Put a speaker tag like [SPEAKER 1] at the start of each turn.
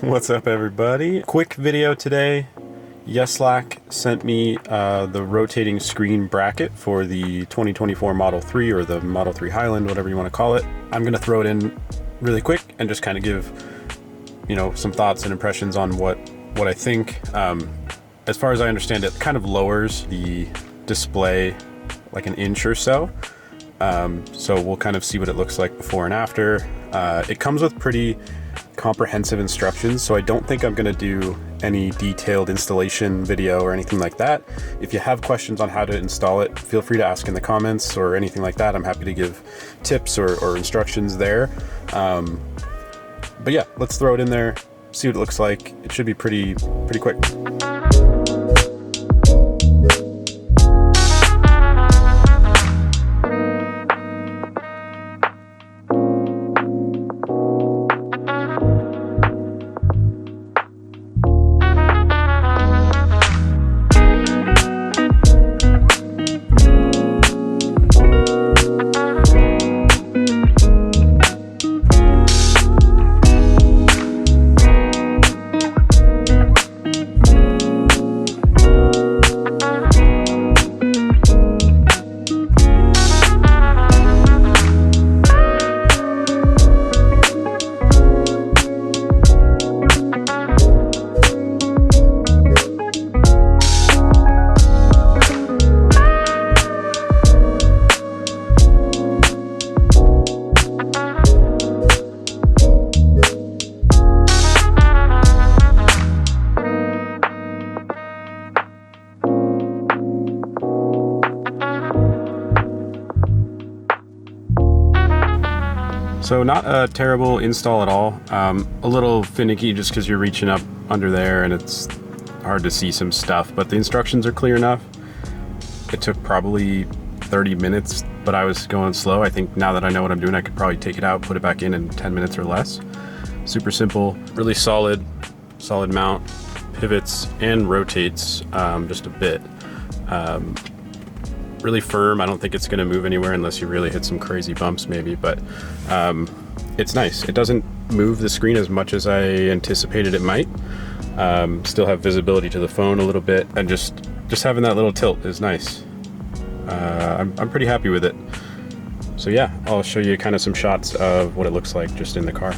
[SPEAKER 1] What's up, everybody? Quick video today. Yeslak sent me the rotating screen bracket for the 2024 Model 3 or the Model 3 Highland, whatever you want to call it. I'm going to throw it in really quick and just kind of give, some thoughts and impressions on what I think. As far as I understand, it kind of lowers the display like an inch or so. So we'll kind of see what it looks like before and after. It comes with pretty comprehensive instructions, so I don't think I'm going to do any detailed installation video or anything like that. If you have questions on how to install it, feel free to ask in the comments or anything like that. I'm happy to give tips or instructions there. But yeah, let's throw it in there, see what it looks like. It should be pretty quick. So not a terrible install at all. A little finicky just because you're reaching up under there and it's hard to see some stuff, but the instructions are clear enough. It took probably 30 minutes, but I was going slow. I think now that I know what I'm doing, I could probably take it out, put it back in 10 minutes or less. Super simple, really solid mount, pivots and rotates just a bit. Really firm. I don't think it's going to move anywhere unless you really hit some crazy bumps maybe, but it's nice. It doesn't move the screen as much as I anticipated it might. Still have visibility to the phone a little bit, and just having that little tilt is nice. I'm pretty happy with it. So yeah, I'll show you kind of some shots of what it looks like just in the car.